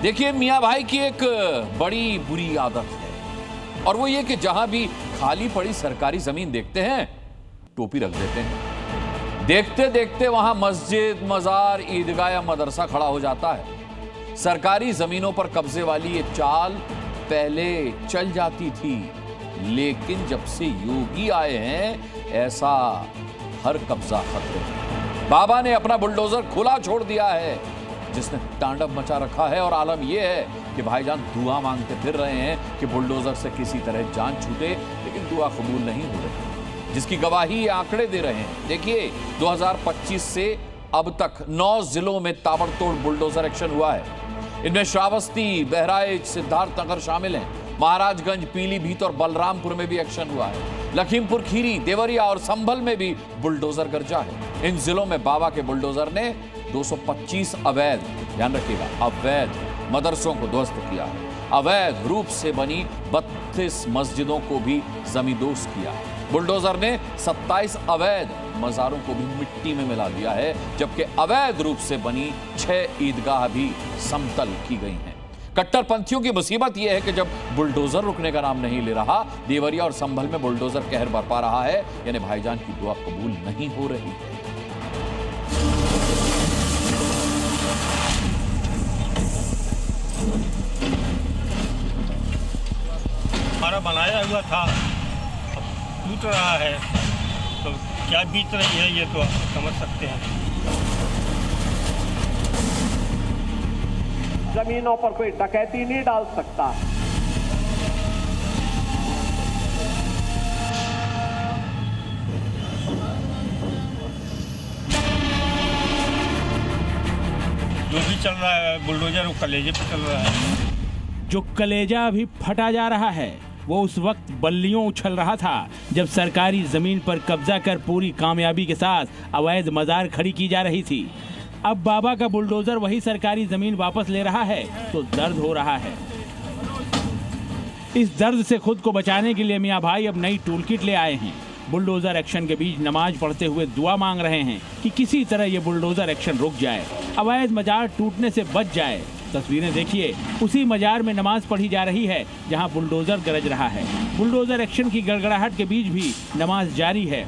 देखिए, मियां भाई की एक बड़ी बुरी आदत है और वो ये कि जहां भी खाली पड़ी सरकारी जमीन देखते हैं टोपी रख देते हैं। देखते देखते वहां मस्जिद, मजार, ईदगाह या मदरसा खड़ा हो जाता है। सरकारी जमीनों पर कब्जे वाली ये चाल पहले चल जाती थी, लेकिन जब से योगी आए हैं ऐसा हर कब्जा खतरे में। बाबा ने अपना बुलडोजर खुला छोड़ दिया है जिसने तांडव मचा रखा है और आलम यह है कि भाईजान दुआ मांगते फिर रहे हैं कि बुलडोजर से किसी तरह जान छूटे, लेकिन दुआ कबूल नहीं हो रही, जिसकी गवाही ये आंकड़े दे रहे हैं। देखिए, 2025 से अब तक 9 जिलों में ताबड़तोड़ बुलडोजर एक्शन हुआ है। इनमें श्रावस्ती, बहराइच, सिद्धार्थनगर शामिल हैं। महाराजगंज, पीलीभीत और बलरामपुर में भी एक्शन हुआ है। लखीमपुर खीरी, देवरिया और संभल में भी बुलडोजर गरजा है। इन जिलों में बाबा के बुलडोजर ने 225 अवैध, ध्यान रखिएगा, अवैध मदरसों को ध्वस्त किया है। अवैध रूप से बनी 32 मस्जिदों को भी जमींदोज किया है। बुलडोजर ने 27 अवैध मजारों को भी मिट्टी में मिला दिया है, जबकि अवैध रूप से बनी 6 ईदगाह भी समतल की गई हैं। कट्टरपंथियों की मुसीबत यह है कि जब बुलडोजर रुकने का नाम नहीं ले रहा, देवरिया और संभल में बुलडोजर कहर बरपा रहा है, यानी भाईजान की दुआ कबूल नहीं हो रही है। हमारा बनाया हुआ था, अब टूट रहा है, तो क्या बीत रही है ये तो आप समझ सकते हैं। जमीनों पर कोई डकैती नहीं डाल सकता। जो भी चल रहा है बुलडोजर वो कलेजे पे चल रहा है। जो कलेजा अभी फटा जा रहा है वो उस वक्त बल्लियों उछल रहा था जब सरकारी जमीन पर कब्जा कर पूरी कामयाबी के साथ अवैध मजार खड़ी की जा रही थी। अब बाबा का बुलडोजर वही सरकारी जमीन वापस ले रहा है तो दर्द हो रहा है। इस दर्द से खुद को बचाने के लिए मियां भाई अब नई टूल किट ले आए हैं। बुलडोजर एक्शन के बीच नमाज पढ़ते हुए दुआ मांग रहे हैं कि किसी तरह ये बुलडोजर एक्शन रुक जाए, अवैध मजार टूटने से बच जाए। तस्वीरें देखिए, उसी मजार में नमाज पढ़ी जा रही है जहां बुलडोजर गरज रहा है। बुलडोजर एक्शन की गड़गड़ाहट के बीच भी नमाज जारी है।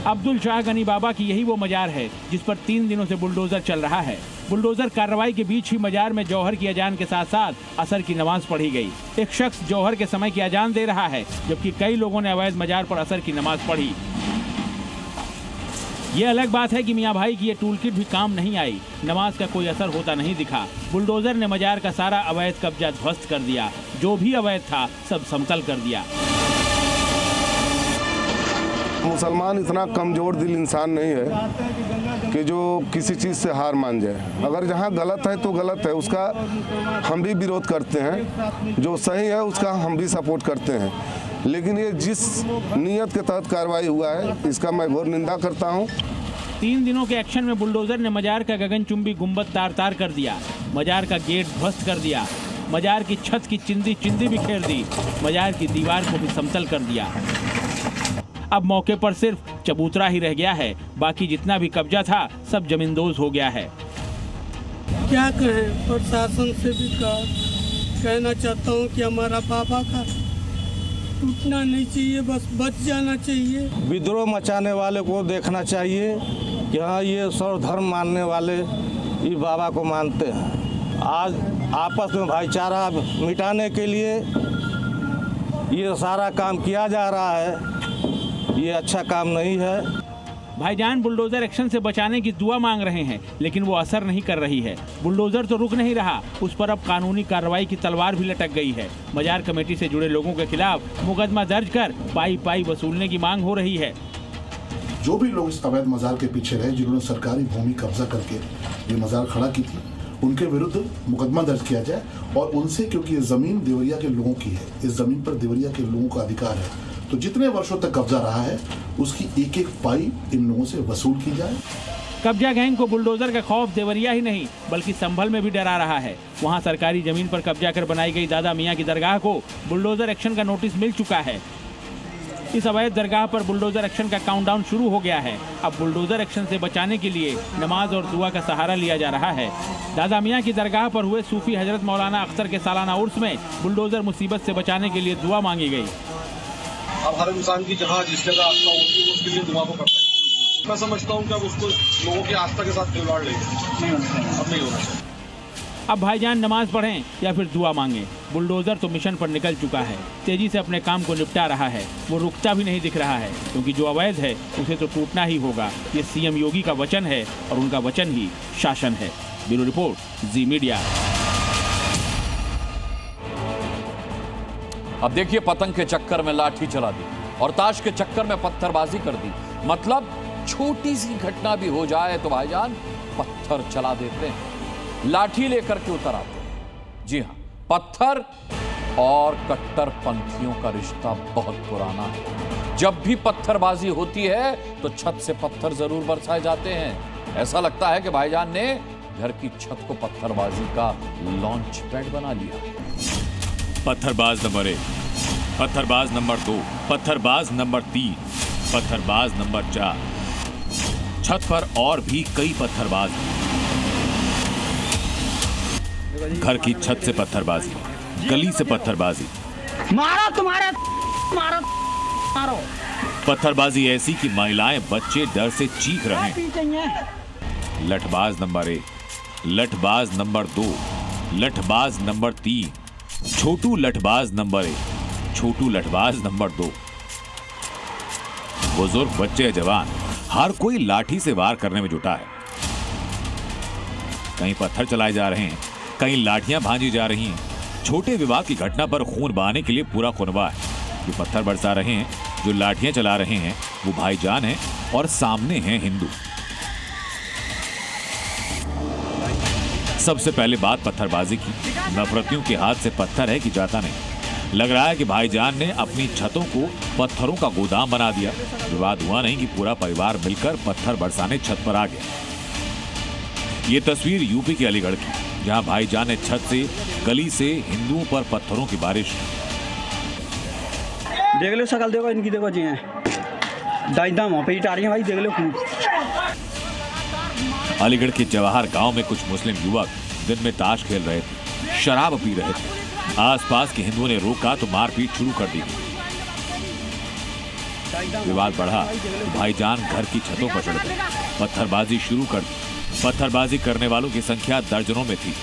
अब्दुल शाह गनी बाबा की यही वो मजार है जिस पर 3 दिनों से बुलडोजर चल रहा है। बुलडोजर कार्रवाई के बीच ही मजार में जौहर की अजान के साथ साथ असर की नमाज पढ़ी गई। एक शख्स जौहर के समय की अजान दे रहा है, जबकि कई लोगों ने अवैध मजार पर असर की नमाज पढ़ी। ये अलग बात है कि मियां भाई की ये टूल किट भी काम नहीं आई। नमाज का कोई असर होता नहीं दिखा। बुलडोजर ने मजार का सारा अवैध कब्जा ध्वस्त कर दिया। जो भी अवैध था सब समतल कर दिया। मुसलमान इतना कमज़ोर दिल इंसान नहीं है कि जो किसी चीज़ से हार मान जाए। अगर जहाँ गलत है तो गलत है, उसका हम भी विरोध करते हैं। जो सही है उसका हम भी सपोर्ट करते हैं। लेकिन ये जिस नीयत के तहत कार्रवाई हुआ है इसका मैं घोर निंदा करता हूँ। 3 दिनों के एक्शन में बुलडोजर ने मजार का गगनचुंबी गुंबद तार तार कर दिया, मजार का गेट ध्वस्त कर दिया, मजार की छत की चिंदी बिखेर दी, मजार की दीवार को भी समतल कर दिया। अब मौके पर सिर्फ चबूतरा ही रह गया है, बाकी जितना भी कब्जा था सब जमींदोज हो गया है। क्या कहें, प्रशासन से भी कहना चाहता हूँ कि हमारा बाबा का टूटना नहीं चाहिए, बस बच जाना चाहिए। विद्रोह मचाने वाले को देखना चाहिए कि हाँ, ये सर्वधर्म मानने वाले ये बाबा को मानते हैं। आज आपस में भाईचारा मिटाने के लिए ये सारा काम किया जा रहा है, ये अच्छा काम नहीं है। भाईजान बुलडोजर एक्शन से बचाने की दुआ मांग रहे हैं, लेकिन वो असर नहीं कर रही है। बुलडोजर तो रुक नहीं रहा, उस पर अब कानूनी कार्रवाई की तलवार भी लटक गई है। मजार कमेटी से जुड़े लोगों के खिलाफ मुकदमा दर्ज कर पाई वसूलने की मांग हो रही है। जो भी लोग इस अवैध मजार के पीछे रहे, जिन्होंने सरकारी भूमि कब्जा करके ये मजार खड़ा की थी, उनके विरुद्ध मुकदमा दर्ज किया जाए और उनसे, क्योंकि ये जमीन देवरिया के लोगों की है, इस जमीन पर देवरिया के लोगों का अधिकार है, तो जितने वर्षों तक कब्जा रहा है उसकी एक एक पाई इन लोगों से वसूल की जाए। कब्जा गैंग को बुलडोजर का खौफ देवरिया ही नहीं बल्कि संभल में भी डरा रहा है। वहां सरकारी जमीन पर कब्जा कर बनाई गई दादा मियां की दरगाह को बुलडोजर एक्शन का नोटिस मिल चुका है। इस अवैध दरगाह पर बुलडोजर एक्शन का काउंटडाउन शुरू हो गया है। अब बुलडोजर एक्शन से बचाने के लिए नमाज और दुआ का सहारा लिया जा रहा है। दादा मियाँ की दरगाह पर हुए सूफी हजरत मौलाना अख्तर के सालाना उर्स में बुलडोजर मुसीबत से बचाने के लिए दुआ मांगी गई। अब हर इंसान की जहाँ जिस जगह आस्था होती है उसके लिए दुआ को करता है। मैं समझता हूँ कि अब उसको लोगों की आस्था के साथ खिलवाड़ लेंगे, अब नहीं होना चाहिए। अब भाईजान नमाज पढ़ें या फिर दुआ मांगे, बुलडोजर तो मिशन पर निकल चुका है, तेजी से अपने काम को निपटा रहा है। वो रुकता भी नहीं दिख रहा है, क्योंकि जो अवैध है उसे तो टूटना ही होगा। ये सीएम योगी का वचन है और उनका वचन ही शासन है। ब्यूरो रिपोर्ट, जी मीडिया। अब देखिए, पतंग के चक्कर में लाठी चला दी और ताश के चक्कर में पत्थरबाजी कर दी। मतलब छोटी सी घटना भी हो जाए तो भाईजान पत्थर चला देते हैं, लाठी लेकर के उतर आते हैं। जी हां, पत्थर और कट्टरपंथियों का रिश्ता बहुत पुराना है। जब भी पत्थरबाजी होती है तो छत से पत्थर जरूर बरसाए जाते हैं। ऐसा लगता है कि भाईजान ने घर की छत को पत्थरबाजी का लॉन्च पैड बना लिया। पत्थरबाज नंबर 1, पत्थरबाज नंबर 2, पत्थरबाज नंबर 3, पत्थरबाज नंबर 4। छत पर और भी कई पत्थरबाज हैं। घर की छत से पत्थरबाजी, गली से पत्थरबाजी, मारो तुम्हारे मारो। पत्थरबाजी ऐसी कि महिलाएं बच्चे डर से चीख रहे हैं। लठबाज नंबर 1, लठबाज नंबर 2, लठबाज नंबर 3, छोटू लठबाज नंबर 1, छोटू लठबाज नंबर 2। बुजुर्ग, बच्चे, जवान, हर कोई लाठी से वार करने में जुटा है। कहीं पत्थर चलाए जा रहे हैं, कहीं लाठियां भांजी जा रही हैं। छोटे विवाह की घटना पर खून बहाने के लिए पूरा खुनवा है। जो पत्थर बरसा रहे हैं, जो लाठियां चला रहे हैं, वो भाईजान हैं और सामने हैं हिंदू। सबसे पहले बात पत्थरबाजी की। नफरतियों के हाथ से पत्थर है कि जाता नहीं। लग रहा है कि भाईजान ने अपनी छतों को पत्थरों का गोदाम बना दिया। विवाद हुआ नहीं कि पूरा परिवार मिलकर पत्थर बरसाने छत पर आ गया। ये तस्वीर यूपी के अलीगढ़ की, जहां भाईजान ने छत से, गली से हिंदुओं पर पत्थरों की बारिश। देख लो शकल, देखो इनकी, देखो जी दाइदा वहां पे आ रही है भाई, देख लो खूब। अलीगढ़ के जवाहर गांव में कुछ मुस्लिम युवक दिन में ताश खेल रहे थे, शराब पी रहे थे। आसपास के हिंदुओं ने रोका तो मारपीट शुरू कर दी। विवाद बढ़ा तो भाईजान घर की छतों पर चढ़ गए, पत्थरबाजी शुरू कर दी। पत्थरबाजी करने वालों की संख्या दर्जनों में थी।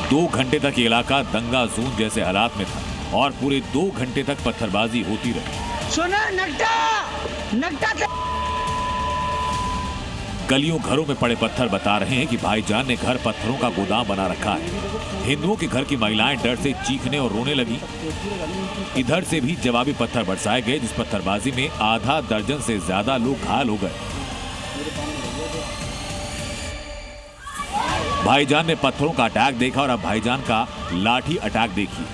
दो घंटे तक इलाका दंगा जोन जैसे हालात में था और पूरे 2 घंटे तक पत्थरबाजी होती रही। सुना नकटा गलियों घरों में पड़े पत्थर बता रहे हैं कि भाईजान ने घर पत्थरों का गोदाम बना रखा है। हिंदुओं के घर की महिलाएं डर से चीखने और रोने लगी। इधर से भी जवाबी पत्थर बरसाए गए, जिस पत्थरबाजी में आधा दर्जन से ज्यादा लोग घायल हो गए। भाईजान ने पत्थरों का अटैक देखा और अब भाईजान का लाठी अटैक देखिए।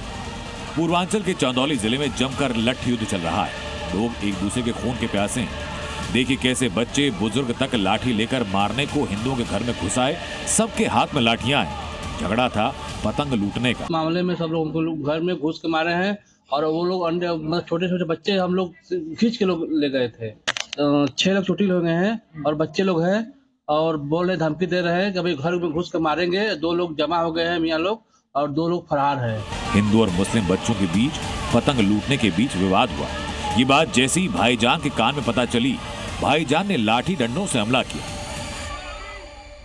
पूर्वांचल के चंदौली जिले में जमकर लठ युद्ध चल रहा है। लोग एक दूसरे के खून के प्यासे हैं। देखिए कैसे बच्चे बुजुर्ग तक लाठी लेकर मारने को हिंदुओं के घर में घुसाए। सबके हाथ में लाठियां हैं। झगड़ा था पतंग लूटने का। मामले में सब लोग घर में घुस के मारे हैं और वो लोग अंडे, छोटे छोटे बच्चे हम लोग खींच के लोग ले गए थे। 6 लोग चोटिल हो गए हैं और बच्चे लोग हैं और बोल रहे, धमकी दे रहे हैं कि अभी घर में घुस के मारेंगे। 2 लोग जमा हो गए हैं मियाँ लोग और 2 लोग फरार हैं। हिंदू और मुस्लिम बच्चों के बीच पतंग लूटने के बीच विवाद हुआ। ये बात जैसे ही भाईजान के कान में पता चली, भाईजान ने लाठी डंडों से हमला किया।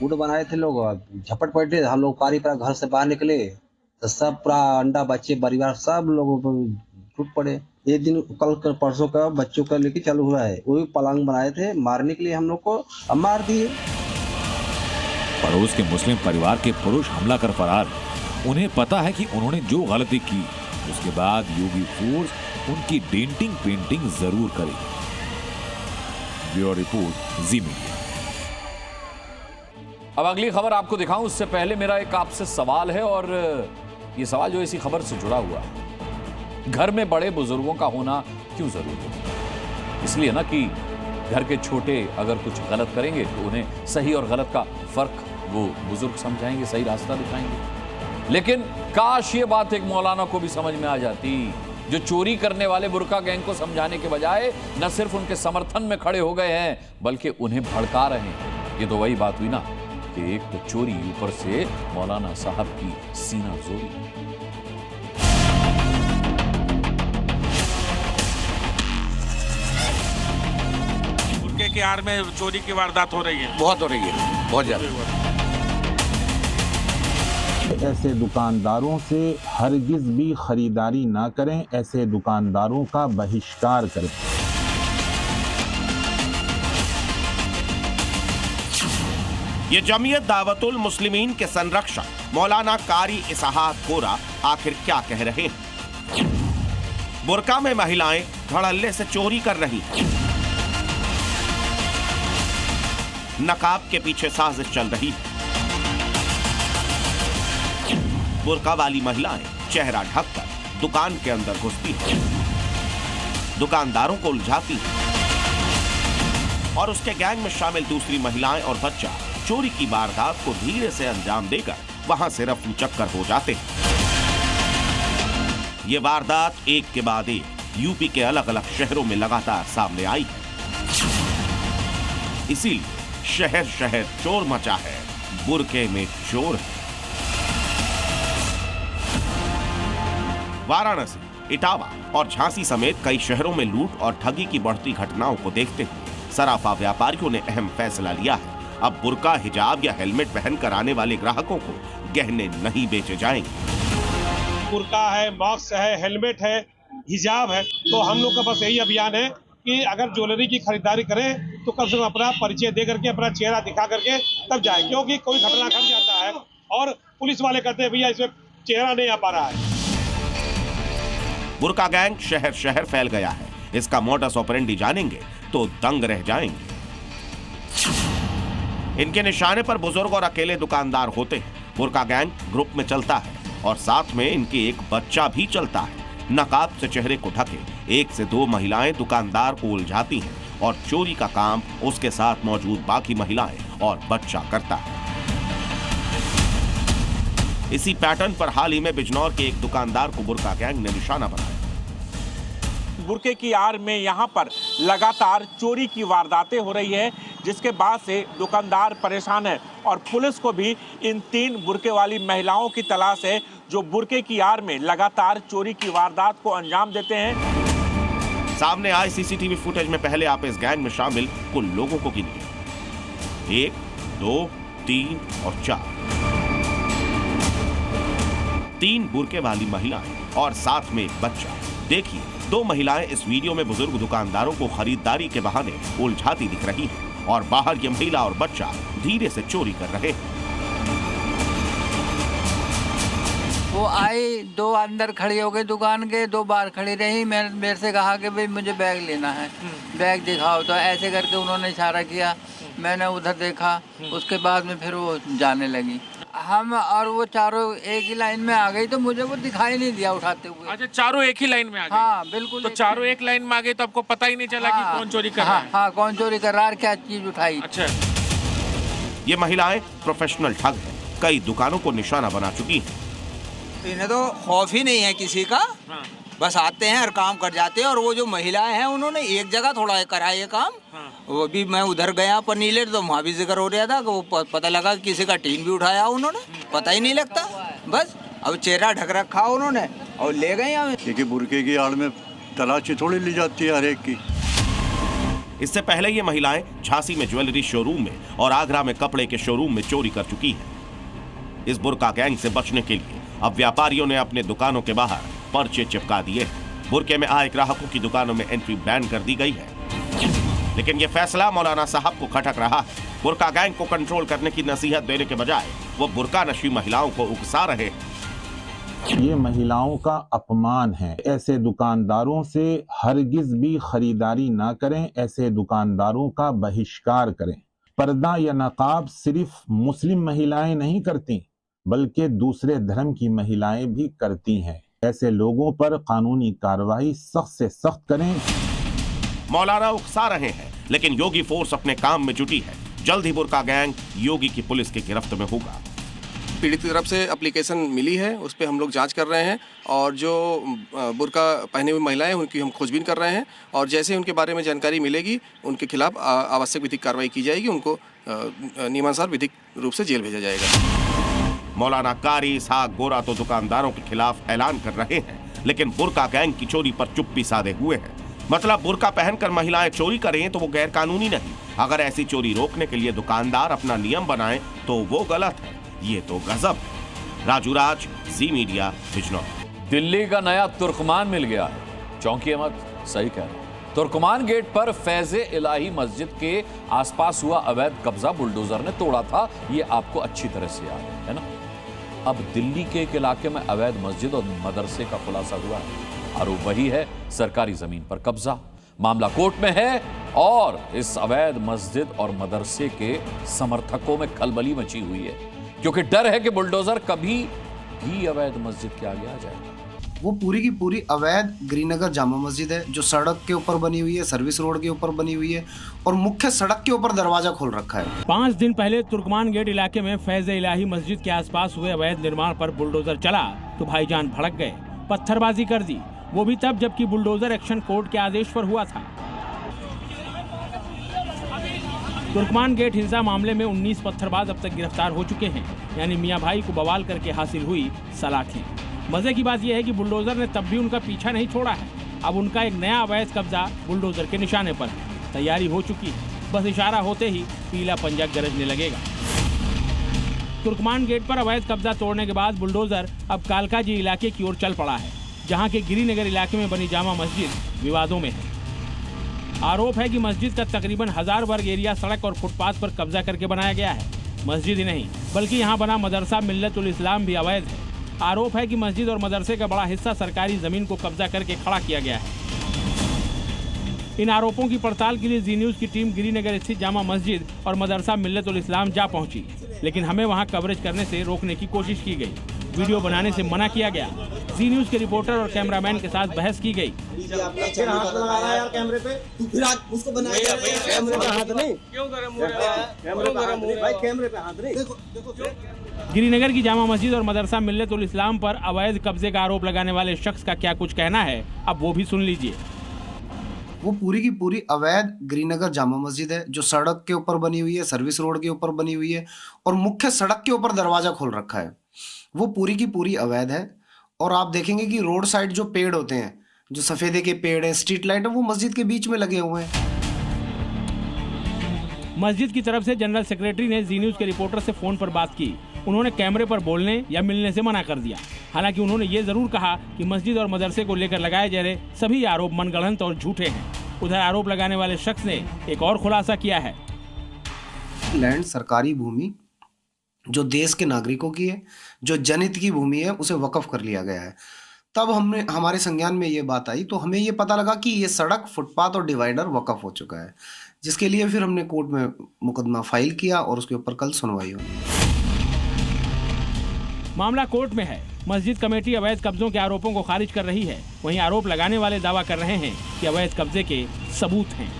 गुड़ बनाए थे लोग, झपट पड़े, हम लोग पारी पर घर से बाहर निकले तो सब पूरा अंडा बच्चे परिवार सब लोग टूट पड़े। एक दिन कल परसों का बच्चों का लेके चालू हुआ है, वही पलंग बनाए थे मारने के लिए, हम लोग को मार दिए। पड़ोस के मुस्लिम परिवार के पुरुष हमला कर फरार। उन्हें पता है कि उन्होंने जो गलती की, उसके बाद योगी फोर्स उनकी डेंटिंग पेंटिंग जरूर करेगी। ब्यूरो रिपोर्ट, जी मीडिया। अब अगली खबर आपको दिखाऊं उससे पहले मेरा एक आपसे सवाल है, और ये सवाल जो इसी खबर से जुड़ा हुआ है। घर में बड़े बुजुर्गों का होना क्यों जरूरी है? इसलिए ना कि घर के छोटे अगर कुछ गलत करेंगे तो उन्हें सही और गलत का फर्क वो बुजुर्ग समझाएंगे, सही रास्ता दिखाएंगे। लेकिन काश ये बात एक मौलाना को भी समझ में आ जाती, जो चोरी करने वाले बुर्का गैंग को समझाने के बजाय न सिर्फ उनके समर्थन में खड़े हो गए हैं बल्कि उन्हें भड़का रहे हैं। ये तो वही बात हुई ना कि एक तो चोरी, ऊपर से मौलाना साहब की सीना जोरी। बुर्के की आड़ में चोरी की वारदात हो रही है, बहुत हो रही है, बहुत ज्यादा। ऐसे दुकानदारों से हरगिज भी खरीदारी ना करें, ऐसे दुकानदारों का बहिष्कार करें। ये जमीयत दावतुल मुस्लिमीन के संरक्षक मौलाना कारी इसहाक गोरा आखिर क्या कह रहे हैं? बुर्का में महिलाएं धड़ल्ले से चोरी कर रही हैं, नकाब के पीछे साजिश चल रही है। बुर्का वाली महिलाएं चेहरा ढककर दुकान के अंदर घुसती हैं, दुकानदारों को उलझाती हैं और उसके गैंग में शामिल दूसरी महिलाएं और बच्चा चोरी की वारदात को धीरे से अंजाम देकर वहां से रफू चक्कर हो जाते हैं। ये वारदात एक के बाद एक यूपी के अलग अलग शहरों में लगातार सामने आई है। इसीलिए शहर शहर चोर मचा है, बुर्के में चोर है। वाराणसी, इटावा और झांसी समेत कई शहरों में लूट और ठगी की बढ़ती घटनाओं को देखते हुए सराफा व्यापारियों ने अहम फैसला लिया है। अब बुर्का, हिजाब या हेलमेट पहनकर आने वाले ग्राहकों को गहने नहीं बेचे जाएंगे। बुर्का है, मास्क है, हेलमेट है, हिजाब है, तो हम लोग का बस यही अभियान है कि अगर ज्वेलरी की खरीदारी करें तो कम से कम अपना परिचय दे करके, अपना चेहरा दिखा करके तब जाए, क्योंकि कोई घटना घट जाता है और पुलिस वाले कहते हैं भैया इसमें चेहरा नहीं आ पा रहा है। बुर्का गैंग शहर शहर फैल गया है। इसका मोडस ऑपरेंडी जानेंगे तो दंग रह जाएंगे। इनके निशाने पर बुजुर्ग और अकेले दुकानदार होते हैं। बुर्का गैंग ग्रुप में चलता है और साथ में इनके एक बच्चा भी चलता है। नकाब से चेहरे को ढके 1 से 2 महिलाएं दुकानदार को उलझाती हैं और चोरी का काम उसके साथ मौजूद बाकी महिलाएं और बच्चा करता है। इसी पैटर्न पर हाल ही में बिजनौर के एक दुकानदार को बुर्का गैंग ने निशाना बनाया। बुर्के की आड़ में यहाँ पर लगातार चोरी की वारदातें हो रही है, जिसके बाद से दुकानदार परेशान है और पुलिस को भी इन 3 बुर्के वाली महिलाओं की तलाश है जो बुर्के की आड़ में लगातार चोरी की वारदात को अंजाम देते हैं। सामने आए सीसीटीवी फुटेज में पहले आप इस गैंग में शामिल कुल लोगों को गिनिए। 1, 2, 3 और 4। 3 बुर्के वाली महिलाएं और साथ में एक बच्चा। देखिए, 2 महिलाएं इस वीडियो में बुजुर्ग दुकानदारों को खरीदारी के बहाने उलझाती दिख रही हैं और बाहर ये महिला और बच्चा धीरे से चोरी कर रहे हैं। वो आई, 2 अंदर खड़ी हो गई दुकान के, 2 बाहर खड़ी रही। मेरे से कहा कि भाई मुझे बैग लेना है, बैग दिखाओ। तो ऐसे करके उन्होंने इशारा किया, मैंने उधर देखा, उसके बाद में फिर वो जाने लगी। हम और वो चारों एक ही लाइन में आ गई, तो मुझे वो दिखाई नहीं दिया उठाते हुए। अच्छा, चारों एक ही लाइन में आ गए? हाँ बिल्कुल। तो चारों एक लाइन में आ गए तो आपको पता ही नहीं चला कि कौन चोरी कर रहा है? हाँ, कौन चोरी कर रहा है, क्या चीज उठाई। अच्छा, ये महिलाएं प्रोफेशनल ठग हैं, कई दुकानों को निशाना बना चुकी हैं। इन्हें तो खौफ ही नहीं है किसी का। हाँ। बस आते हैं और काम कर जाते हैं। और वो जो महिलाएं हैं उन्होंने एक जगह थोड़ा करा ये काम। हाँ। वो भी मैं उधर गया पनीले, तो वहाँ भी जिक्र हो रहा था कि वो पता लगा कि किसी का टीन भी उठाया उन्होंने, पता ही नहीं लगता। बस अब चेहरा ढक रखा उन्होंने और ले गए हमें। क्योंकि बुर्के की आड़ में तलाशी थोड़ी ली जाती है हर एक की। इससे पहले ये महिलाएं झांसी में ज्वेलरी शोरूम में और आगरा में कपड़े के शोरूम में चोरी कर चुकी हैं। इस बुर्का गैंग से बचने के लिए अब व्यापारियों ने अपने दुकानों के बाहर पर्चे चिपका दिए। बुर्के में आए ग्राहकों की दुकानों में एंट्री बैन कर दी गई है। लेकिन यह फैसला मौलाना साहब को खटक रहा है। बुर्का गैंग को कंट्रोल करने की नसीहत देने के बजाय वो बुर्का नशी महिलाओं को उकसा रहे हैं। ये महिलाओं का अपमान है। ऐसे दुकानदारों से हरगिज भी खरीदारी ना करें, ऐसे दुकानदारों का बहिष्कार करें। पर्दा या नकाब सिर्फ मुस्लिम महिलाएं नहीं करती, बल्कि दूसरे धर्म की महिलाएं भी करती हैं। ऐसे लोगों पर कानूनी कार्रवाई सख्त से सख्त करें। मौलाना उकसा रहे हैं, लेकिन योगी फोर्स अपने काम में जुटी है। जल्द ही बुर्का गैंग योगी की पुलिस की गिरफ्त में होगा। पीड़ित की तरफ से एप्लीकेशन मिली है, उस पर हम लोग जांच कर रहे हैं और जो बुर्का पहने हुई महिलाएं उनकी हम खोजबीन कर रहे हैं और जैसे उनके बारे में जानकारी मिलेगी उनके खिलाफ आवश्यक विधिक कार्रवाई की जाएगी, उनको नियमानुसार विधिक रूप से जेल भेजा जाएगा। मौलाना कारी इसहाक गोरा तो दुकानदारों के खिलाफ ऐलान कर रहे हैं, लेकिन बुर्का गैंग की चोरी पर चुप्पी साधे हुए हैं। मतलब बुर्का पहनकर महिलाएं चोरी करें तो वो गैर कानूनी नहीं, अगर ऐसी चोरी रोकने के लिए दुकानदार अपना नियम बनाएं तो वो गलत है। ये तो गजब है। राजू राज, जी मीडिया, बिजनौर। दिल्ली का नया तुर्कमान मिल गया है। चौंकी अहमद सही कह रहा है। तुर्कमान गेट पर फैज़े इलाही मस्जिद के आसपास हुआ अवैध कब्जा बुलडोजर ने तोड़ा था, ये आपको अच्छी तरह से याद है ना। अब दिल्ली के एक इलाके में अवैध मस्जिद और मदरसे का खुलासा हुआ है। आरोप वही है, सरकारी जमीन पर कब्जा। मामला कोर्ट में है और इस अवैध मस्जिद और मदरसे के समर्थकों में खलबली मची हुई है, क्योंकि डर है कि बुलडोजर कभी भी अवैध मस्जिद के आगे आ जाएगा। वो पूरी की पूरी अवैध गिरिनगर जामा मस्जिद है, जो सड़क के ऊपर बनी हुई है, सर्विस रोड के ऊपर बनी हुई है और मुख्य सड़क के ऊपर दरवाजा खोल रखा है। 5 दिन पहले तुर्कमान गेट इलाके में फैज़ इलाही मस्जिद के आसपास हुए अवैध निर्माण पर बुलडोजर चला तो भाईजान भड़क गए, पत्थरबाजी कर दी, वो भी तब जबकि बुलडोजर एक्शन कोर्ट के आदेश पर हुआ था। तुर्कमान गेट हिंसा मामले में 19 पत्थरबाज अब तक गिरफ्तार हो चुके हैं, यानी मियां भाई को बवाल करके हासिल हुई सलाखें। मजे की बात यह है कि बुलडोजर ने तब भी उनका पीछा नहीं छोड़ा है। अब उनका एक नया अवैध कब्जा बुलडोजर के निशाने पर है। तैयारी हो चुकी है, बस इशारा होते ही पीला पंजा गरजने लगेगा। तुर्कमान गेट पर अवैध कब्जा तोड़ने के बाद बुलडोजर अब कालकाजी इलाके की ओर चल पड़ा है, जहाँ के गिरिनगर इलाके में बनी जामा मस्जिद विवादों में है। आरोप है कि मस्जिद का तकरीबन 1000 वर्ग एरिया सड़क और फुटपाथ पर कब्जा करके बनाया गया है। मस्जिद ही नहीं बल्कि यहाँ बना मदरसा मिल्लतुल इस्लाम भी अवैध है। आरोप है कि मस्जिद और मदरसे का बड़ा हिस्सा सरकारी जमीन को कब्जा करके खड़ा किया गया है। इन आरोपों की पड़ताल के लिए जी न्यूज की टीम गिरिनगर स्थित जामा मस्जिद और मदरसा मिल्लतुल इस्लाम जा पहुंची, लेकिन हमें वहां कवरेज करने से रोकने की कोशिश की गई, वीडियो बनाने से मना किया गया। जी न्यूज के रिपोर्टर और कैमरामैन के साथ बहस की गई। गिरिनगर की जामा मस्जिद और मदरसा मिल्लतुल इस्लाम पर अवैध कब्जे का आरोप लगाने वाले शख्स का क्या कुछ कहना है, अब वो भी सुन लीजिए। वो पूरी की पूरी अवैध गिरिनगर जामा मस्जिद है, जो सड़क के ऊपर बनी हुई है, सर्विस रोड के ऊपर बनी हुई है और मुख्य सड़क के ऊपर दरवाजा खोल रखा है। वो पूरी की पूरी अवैध है। और आप देखेंगे कि रोड साइड जो पेड़ होते हैं, जो सफेदे के पेड़ हैं, स्ट्रीट लाइट है, वो मस्जिद के बीच में लगे हुए हैं। मस्जिद की तरफ से जनरल सेक्रेटरी ने जी न्यूज के रिपोर्टर से फोन पर बात की। उन्होंने कैमरे पर बोलने या मिलने से मना कर दिया। हालांकि उन्होंने ये जरूर कहा कि मस्जिद और मदरसे को लेकर लगाए जा रहे सभी आरोप मनगढ़ंत और झूठे हैं। उधर आरोप लगाने वाले शख्स ने एक और खुलासा किया है। लैंड सरकारी भूमि जो देश के नागरिकों की है, जो जनहित की भूमि है, उसे वक्फ कर लिया गया है। तब हमारे संज्ञान में ये बात आई तो हमें ये पता लगा कि ये सड़क, फुटपाथ और डिवाइडर वक्फ हो चुका है, जिसके लिए फिर हमने कोर्ट में मुकदमा फाइल किया और उसके ऊपर कल सुनवाई हुई। मामला कोर्ट में है। मस्जिद कमेटी अवैध कब्जों के आरोपों को खारिज कर रही है, वहीं आरोप लगाने वाले दावा कर रहे हैं कि अवैध कब्जे के सबूत हैं।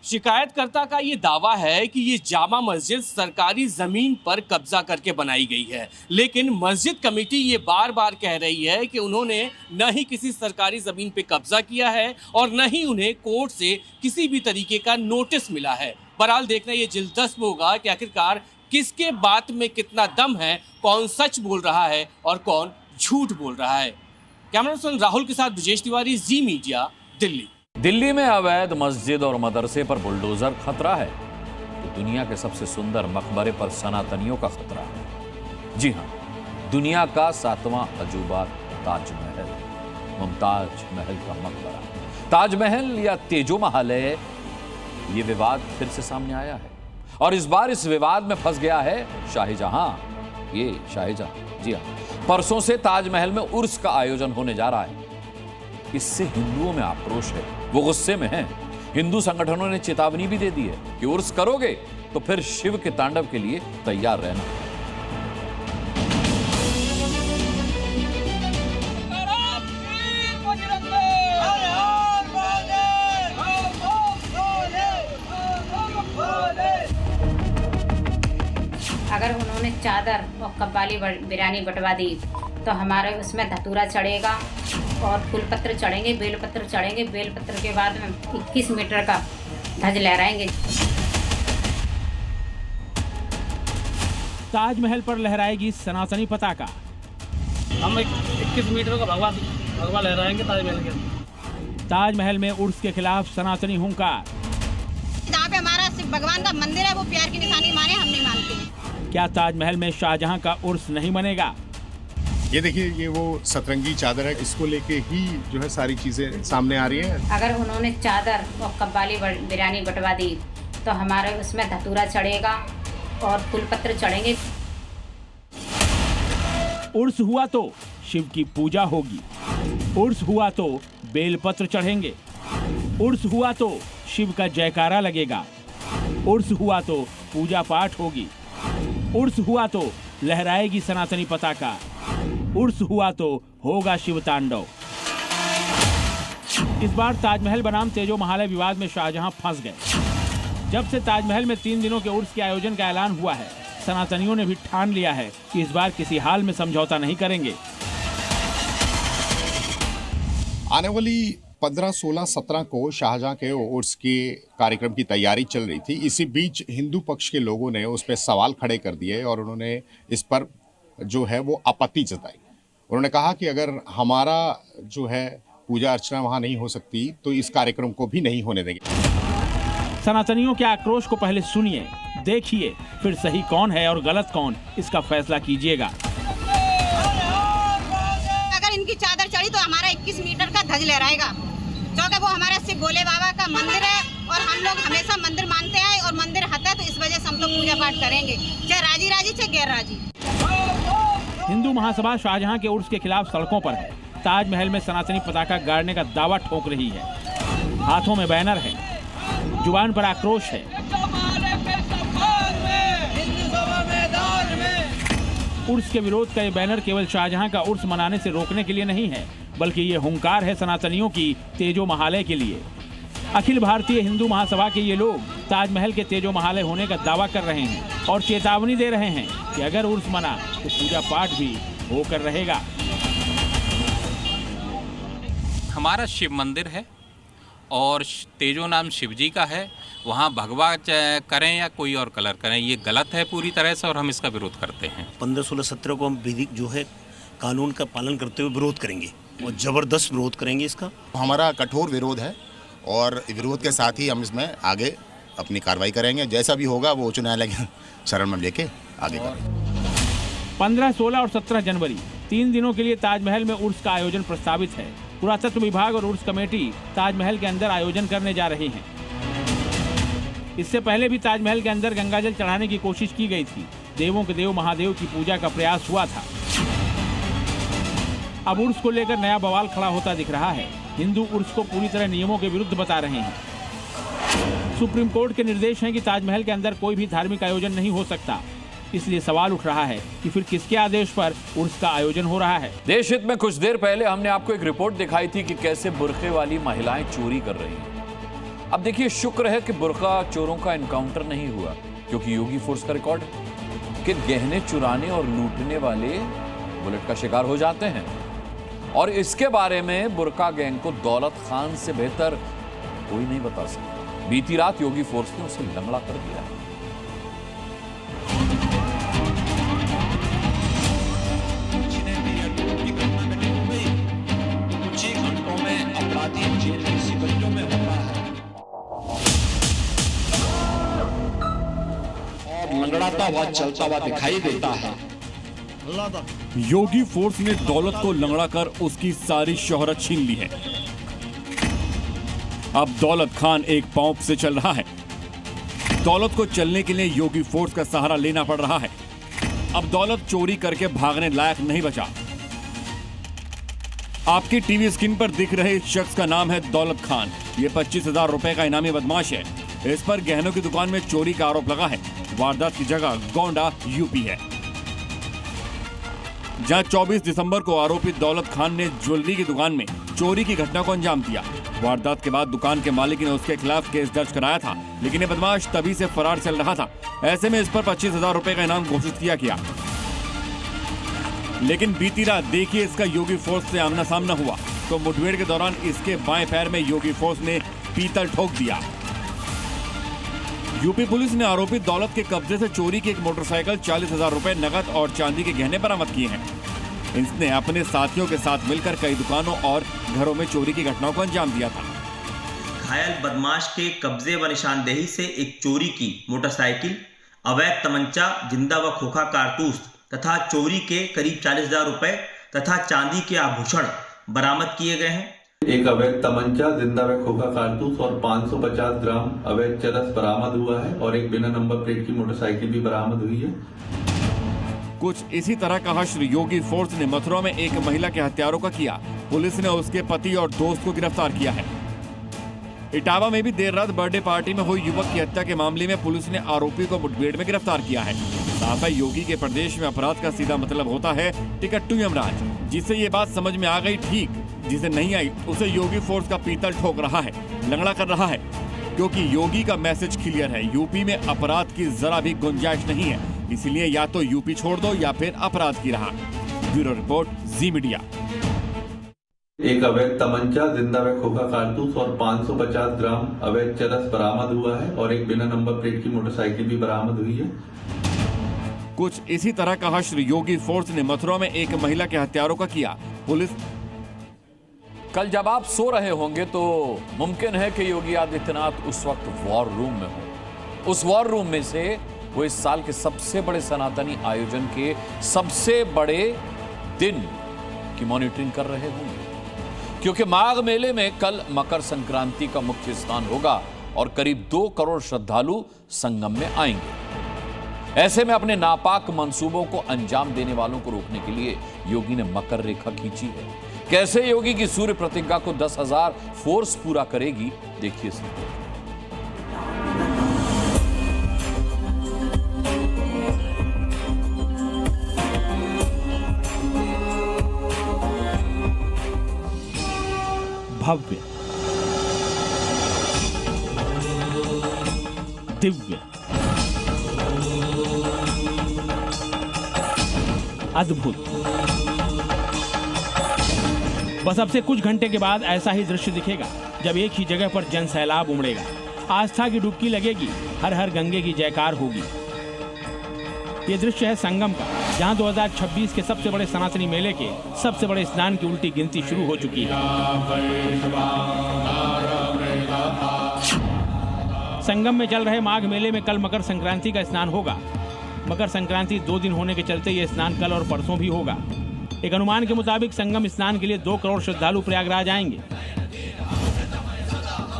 शिकायतकर्ता का ये दावा है कि ये जामा मस्जिद सरकारी जमीन पर कब्जा करके बनाई गई है, लेकिन मस्जिद कमेटी ये बार बार कह रही है कि उन्होंने न ही किसी सरकारी जमीन पे कब्जा किया है और न ही उन्हें कोर्ट से किसी भी तरीके का नोटिस मिला है। बहरहाल देखना ये दिलचस्प होगा कि आखिरकार किसके बात में कितना दम है, कौन सच बोल रहा है और कौन झूठ बोल रहा है। कैमरामैन राहुल के साथ ब्रजेश तिवारी, जी मीडिया, दिल्ली। दिल्ली में अवैध मस्जिद और मदरसे पर बुलडोजर खतरा है तो दुनिया के सबसे सुंदर मकबरे पर सनातनियों का खतरा है। जी हां, दुनिया का 7वां अजूबा ताजमहल, मुमताज महल का मकबरा। ताजमहल या तेजो महल है, ये विवाद फिर से सामने आया है और इस बार इस विवाद में फंस गया है शाहजहां। ये शाहजहां, जी हां, परसों से ताजमहल में उर्स का आयोजन होने जा रहा है। इससे हिंदुओं में आक्रोश है, वो गुस्से में हैं। हिंदू संगठनों ने चेतावनी भी दे दी है कि उर्स करोगे तो फिर शिव के तांडव के लिए तैयार रहना। उन्होंने चादर और कव्वाली बिरयानी बंटवा दी तो हमारे उसमें धतूरा चढ़ेगा और फूलपत्र चढ़ेंगे, बेलपत्र चढ़ेंगे। बेलपत्र के बाद में 21 मीटर का ध्वज लहराएंगे। ताजमहल पर लहराएगी सनातनी पताका। हम 21 मीटर का भगवा लहराएंगे ताजमहल के। ताजमहल में उर्स के खिलाफ सनातनी हुंकार। जहाँ पे हमारा सिर्फ भगवान का मंदिर है वो प्यार की निशानी माने, हम नहीं मानते। क्या ताजमहल में शाहजहां का उर्स नहीं बनेगा? ये देखिए, ये वो सतरंगी चादर है, इसको लेके ही जो है सारी चीजें सामने आ रही हैं। अगर उन्होंने चादर और कव्वाली बिरयानी बंटवा दी तो हमारे उसमें धतूरा चढ़ेगा और फूलपत्र चढ़ेंगे। उर्स हुआ तो शिव की पूजा होगी। उर्स हुआ तो बेलपत्र चढ़ेंगे। उर्स हुआ तो शिव का जयकारा लगेगा। उर्स हुआ तो पूजा पाठ होगी। उर्स हुआ तो लहराएगी सनातनी पताका। उर्स हुआ तो होगा शिव तांडव। इस बार ताजमहल बनाम तेजो महालय विवाद में शाहजहां फंस गए। जब से ताजमहल में 3 दिनों के उर्स के आयोजन का ऐलान हुआ है, सनातनियों ने भी ठान लिया है कि इस बार किसी हाल में समझौता नहीं करेंगे। आने वाली 15, 16, 17 को शाहजहां के उर्स के कार्यक्रम की तैयारी चल रही थी। इसी बीच हिंदू पक्ष के लोगों ने उस पर सवाल खड़े कर दिए और उन्होंने इस पर जो है वो आपत्ति जताई। उन्होंने कहा कि अगर हमारा जो है पूजा अर्चना वहां नहीं हो सकती तो इस कार्यक्रम को भी नहीं होने देंगे। सनातनियों के आक्रोश को पहले सुनिए, देखिए, फिर सही कौन है और गलत कौन, इसका फैसला कीजिएगा। अगर इनकी चादर चढ़ी तो हमारा 21 मीटर का ध्वज लहराएगा, क्योंकि वो हमारा शिव भोले बाबा का मंदिर है और हम लोग हमेशा मंदिर मानते हैं और मंदिर हता है, तो इस वजह से हम लोग पूजा पाठ करेंगे, चाहे राजी राजी चाहे गैर राजी। हिंदू महासभा शाहजहां के उर्स के खिलाफ सड़कों पर है। ताजमहल में सनातनी पताका गाड़ने का दावा ठोक रही है। हाथों में बैनर है, जुबान पर आक्रोश है। उर्स के विरोध का ये बैनर केवल शाहजहां का उर्स मनाने से रोकने के लिए नहीं है, बल्कि ये हुंकार है सनातनियों की तेजो महालय के लिए। अखिल भारतीय हिंदू महासभा के ये लोग ताजमहल के तेजो महालय होने का दावा कर रहे हैं और चेतावनी दे रहे हैं कि अगर उर्स मना तो पूजा पाठ भी होकर रहेगा। हमारा शिव मंदिर है और तेजो नाम शिव जी का है। वहाँ भगवा करें या कोई और कलर करें, ये गलत है पूरी तरह से और हम इसका विरोध करते हैं। 15, 16, 17 को हम विधि जो है कानून का पालन करते हुए विरोध करेंगे और जबरदस्त विरोध करेंगे इसका। हमारा कठोर विरोध है और विरोध के साथ ही हम इसमें आगे अपनी कार्रवाई करेंगे। जैसा भी होगा वो उच्च न्यायालय के शरण में लेके आगे करेंगे। 15, 16 और 17 जनवरी 3 दिनों के लिए ताजमहल में उर्स का आयोजन प्रस्तावित है। पुरातत्व विभाग और उर्स कमेटी ताजमहल के अंदर आयोजन करने जा रही हैं। इससे पहले भी ताजमहल के अंदर गंगाजल चढ़ाने की कोशिश की गई थी। देवों के देव महादेव की पूजा का प्रयास हुआ था। अब उर्स को लेकर नया बवाल खड़ा होता दिख रहा है। हिंदू उर्स को पूरी तरह नियमों के विरुद्ध बता रहे हैं। सुप्रीम कोर्ट के निर्देश हैं कि ताजमहल के अंदर कोई भी धार्मिक आयोजन नहीं हो सकता। इसलिए सवाल उठ रहा है कि फिर किसके आदेश पर उर्स का आयोजन हो रहा है। देश हित में कुछ देर पहले हमने आपको एक रिपोर्ट दिखाई थी कि कैसे बुर्के वाली महिलाएं चोरी कर रही हैं। अब देखिए, शुक्र है कि बुर्का चोरों का एनकाउंटर नहीं हुआ, क्योंकि योगी फोर्स का रिकॉर्ड है कि गहने चुराने और लूटने वाले बुलेट का शिकार हो जाते हैं। और इसके बारे में बुर्का गैंग को दौलत खान से बेहतर कोई नहीं बता सकता। बीती रात योगी फोर्स ने उसे लंगड़ा कर दिया है। कुछ ही घंटों में अपराधी जेल की सिकंजों में हो रहा है और लंगड़ाता हुआ चलता हुआ दिखाई देता है। योगी फोर्स ने दौलत को लंगड़ा कर उसकी सारी शोहरत छीन ली है। अब दौलत खान एक पांव से चल रहा है। दौलत को चलने के लिए योगी फोर्स का सहारा लेना पड़ रहा है। अब दौलत चोरी करके भागने लायक नहीं बचा। आपकी टीवी स्क्रीन पर दिख रहे शख्स का नाम है दौलत खान। ये 25,000 रुपए का इनामी बदमाश है। इस पर गहनों की दुकान में चोरी का आरोप लगा है। वारदात की जगह गोंडा यूपी है, जहां 24 दिसंबर को आरोपी दौलत खान ने ज्वेलरी की दुकान में चोरी की घटना को अंजाम दिया। वारदात के बाद दुकान के मालिक ने उसके खिलाफ केस दर्ज कराया था, लेकिन ये बदमाश तभी से फरार चल रहा था। ऐसे में इस पर 25,000 रुपए का इनाम घोषित किया गया। लेकिन बीती रात देखिए इसका योगी फोर्स से आमना सामना हुआ तो मुठभेड़ के दौरान इसके बाएं पैर में योगी फोर्स ने पीतल ठोक दिया। यूपी पुलिस ने आरोपी दौलत के कब्जे से चोरी की एक मोटरसाइकिल, 40,000 रुपए नकद और चांदी के गहने बरामद किए हैं। इसने अपने साथियों के साथ मिलकर कई दुकानों और घरों में चोरी की घटनाओं को अंजाम दिया था। घायल बदमाश के कब्जे व निशानदेही से एक चोरी की मोटरसाइकिल, अवैध तमंचा, जिंदा व खोखा कारतूस तथा चोरी के करीब 40,000 रुपए तथा चांदी के आभूषण बरामद किए गए हैं। एक अवैध तमंचा, जिंदा व खोखा कारतूस और 550 ग्राम अवैध चरस बरामद हुआ है और एक बिना नंबर प्लेट की मोटरसाइकिल भी बरामद हुई है। कुछ इसी तरह का हश्र योगी फोर्स ने मथुरा में एक महिला के हत्यारों का किया। पुलिस ने उसके पति और दोस्त को गिरफ्तार किया है। इटावा में भी देर रात बर्थडे पार्टी में हुई युवक की हत्या के मामले में पुलिस ने आरोपी को मुठभेड़ में गिरफ्तार किया है। साफ है योगी के प्रदेश में अपराध का सीधा मतलब होता है टिकट्टू यमराज। जिसे ये बात समझ में आ गई ठीक, जिसे नहीं आई उसे योगी फोर्स का पीतल ठोक रहा है, लंगड़ा कर रहा है, क्योंकि योगी का मैसेज क्लियर है, यूपी में अपराध की जरा भी गुंजाइश नहीं है। इसलिए या तो यूपी छोड़ दो या फिर अपराध की राह। ब्यूरो रिपोर्ट, जी मीडिया। एक अवैध तमंचा, जिंदा व खोखा कारतूस और 550 ग्राम अवैध चरस बरामद हुआ है और एक बिना नंबर प्लेट की मोटरसाइकिल भी बरामद हुई है। कुछ इसी तरह का हश्र योगी फोर्स ने मथुरा में एक महिला के हत्यारों का किया। पुलिस कल जब आप सो रहे होंगे तो मुमकिन है कि योगी आदित्यनाथ उस वक्त वॉर रूम में हो। उस वॉर रूम में से वो इस साल के सबसे बड़े सनातनी आयोजन के सबसे बड़े दिन की मॉनिटरिंग कर रहे होंगे, क्योंकि माघ मेले में कल मकर संक्रांति का मुख्य स्नान होगा और करीब 2 करोड़ श्रद्धालु संगम में आएंगे। ऐसे में अपने नापाक मंसूबों को अंजाम देने वालों को रोकने के लिए योगी ने मकर रेखा खींची है। कैसे योगी की सूर्य प्रतिज्ञा को 10,000 फोर्स पूरा करेगी, देखिए इस रिपोर्ट। भव्य, दिव्य, अद्भुत। बस अब से कुछ घंटे के बाद ऐसा ही दृश्य दिखेगा जब एक ही जगह पर जन सैलाब उमड़ेगा, आस्था की डुबकी लगेगी, हर हर गंगे की जयकार होगी। ये दृश्य है संगम का, जहां 2026 के सबसे बड़े सनातनी मेले के सबसे बड़े स्नान की उल्टी गिनती शुरू हो चुकी है। संगम में चल रहे माघ मेले में कल मकर संक्रांति का स्नान होगा। मकर संक्रांति 2 दिन होने के चलते ये स्नान कल और परसों भी होगा। एक अनुमान के मुताबिक संगम स्नान के लिए 2 करोड़ श्रद्धालु प्रयागराज आएंगे।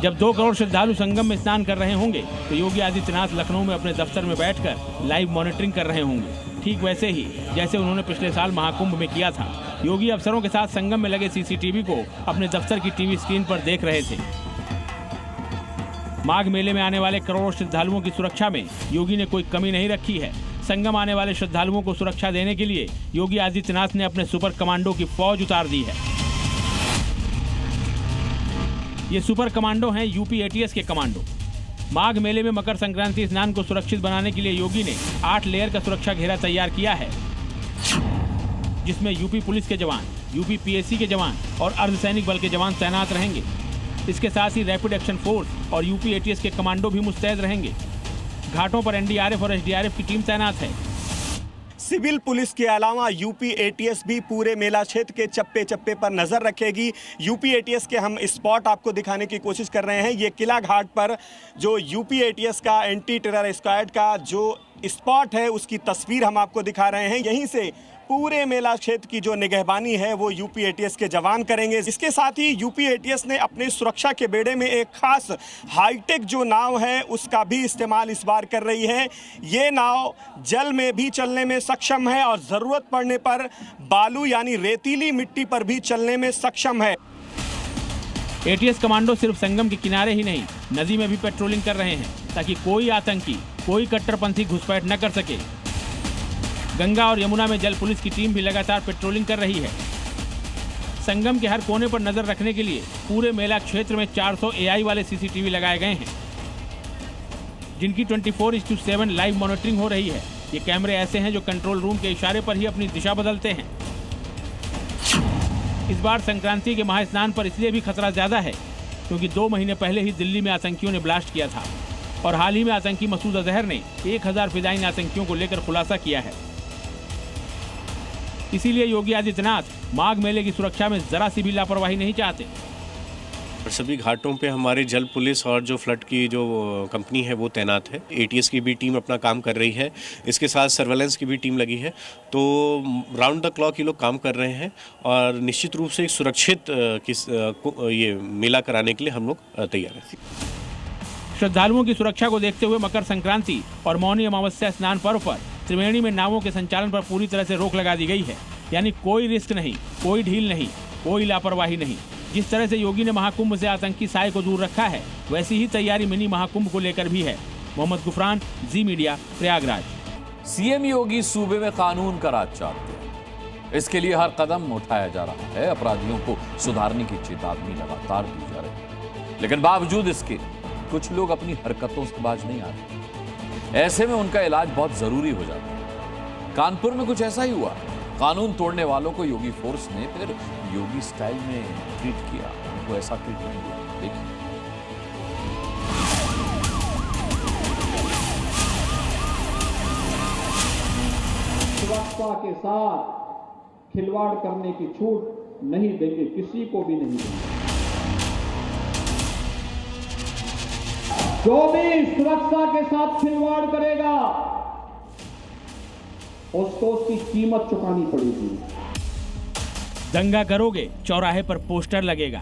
जब 2 करोड़ श्रद्धालु संगम में स्नान कर रहे होंगे तो योगी आदित्यनाथ लखनऊ में अपने दफ्तर में बैठकर लाइव मॉनिटरिंग कर रहे होंगे, ठीक वैसे ही जैसे उन्होंने पिछले साल महाकुंभ में किया था। योगी अफसरों के साथ संगम में लगे सीसीटीवी को अपने दफ्तर की टीवी स्क्रीन पर देख रहे थे। माघ मेले में आने वाले करोड़ों श्रद्धालुओं की सुरक्षा में योगी ने कोई कमी नहीं रखी है। संगम आने वाले श्रद्धालुओं को सुरक्षा देने के लिए योगी आदित्यनाथ ने अपने सुपर कमांडो की फौज उतार दी है। ये सुपर कमांडो हैं यूपी एटीएस के कमांडो। माघ मेले में मकर संक्रांति स्नान को सुरक्षित बनाने के लिए योगी ने 8 लेयर का सुरक्षा घेरा तैयार किया है, जिसमें यूपी पुलिस के जवान, यूपी पीएससी के जवान और अर्धसैनिक बल के जवान तैनात रहेंगे। इसके साथ ही रैपिड एक्शन फोर्स और यूपी एटीएस के कमांडो भी मुस्तैद रहेंगे। घाटों पर एनडीआरएफ और एसडीआरएफ की टीम तैनात है। सिविल पुलिस के अलावा यूपी एटीएस भी पूरे मेला क्षेत्र के चप्पे चप्पे पर नजर रखेगी। यूपी एटीएस के हम स्पॉट आपको दिखाने की कोशिश कर रहे हैं। ये किला घाट पर जो यूपी एटीएस का एंटी टेरर स्क्वाड का जो स्पॉट है उसकी तस्वीर हम आपको दिखा रहे हैं। यहीं से पूरे मेला क्षेत्र की जो निगहबानी है वो यूपी एटीएस के जवान करेंगे। इसके साथ ही यूपी एटीएस ने अपने सुरक्षा के बेड़े में एक खास हाईटेक जो नाव है उसका भी इस्तेमाल इस बार कर रही है। ये नाव जल में भी चलने में सक्षम है और ज़रूरत पड़ने पर बालू यानी रेतीली मिट्टी पर भी चलने में सक्षम है। एटीएस कमांडो सिर्फ संगम के किनारे ही नहीं, नदी में भी पेट्रोलिंग कर रहे हैं ताकि कोई आतंकी, कोई कट्टरपंथी घुसपैठ न कर सके। गंगा और यमुना में जल पुलिस की टीम भी लगातार पेट्रोलिंग कर रही है। संगम के हर कोने पर नजर रखने के लिए पूरे मेला क्षेत्र में 400 AI वाले CCTV लगाए गए हैं, जिनकी 24/7 लाइव मॉनिटरिंग हो रही है। ये कैमरे ऐसे हैं जो कंट्रोल रूम के इशारे पर ही अपनी दिशा बदलते हैं। इस बार संक्रांति के महास्नान पर इसलिए भी खतरा ज्यादा है क्योंकि 2 महीने पहले ही दिल्ली में आतंकियों ने ब्लास्ट किया था और हाल ही में आतंकी मसूद अजहर ने 1000 फिदायीन आतंकियों को लेकर खुलासा किया है। इसीलिए योगी आदित्यनाथ माघ मेले की सुरक्षा में जरा सी भी लापरवाही नहीं चाहते। सभी घाटों पे हमारे जल पुलिस और जो फ्लड की जो कंपनी है वो तैनात है। ATS की भी टीम अपना काम कर रही है, इसके साथ सर्वेलेंस की भी टीम लगी है। तो राउंड द क्लॉक ये लोग काम कर रहे हैं और निश्चित रूप से एक सुरक्षित ये मेला कराने के लिए हम लोग तैयार हैं। श्रद्धालुओं की सुरक्षा को देखते हुए मकर संक्रांति और मौनी अमावस्या स्नान पर्व पर त्रिवेणी में नावों के संचालन पर पूरी तरह से रोक लगा दी गई है। यानी कोई रिस्क नहीं, कोई ढील नहीं, कोई लापरवाही नहीं। जिस तरह से योगी ने महाकुंभ से आतंकी साए को दूर रखा है, वैसी ही तैयारी मिनी महाकुंभ को लेकर भी है। मोहम्मद गुफरान, जी मीडिया, प्रयागराज। CM योगी सूबे में कानून का राज चाहते हैं। इसके लिए हर कदम उठाया जा रहा है। अपराधियों को सुधारने की चेतावनी लगातार दी जा रही है, लेकिन बावजूद इसके कुछ लोग अपनी हरकतों से बाज नहीं आ रहे। ऐसे में उनका इलाज बहुत जरूरी हो जाता है। कानपुर में कुछ ऐसा ही हुआ। कानून तोड़ने वालों को योगी फोर्स ने फिर योगी स्टाइल में ट्रीट किया। उनको ऐसा ट्रीटमेंट दिया। देखिए। सुरक्षा के साथ खिलवाड़ करने की छूट नहीं देंगे, किसी को भी नहीं देंगे। जो भी सुरक्षा के साथ खिलवाड़ करेगा उसको उसकी कीमत चुकानी पड़ेगी। दंगा करोगे, चौराहे पर पोस्टर लगेगा।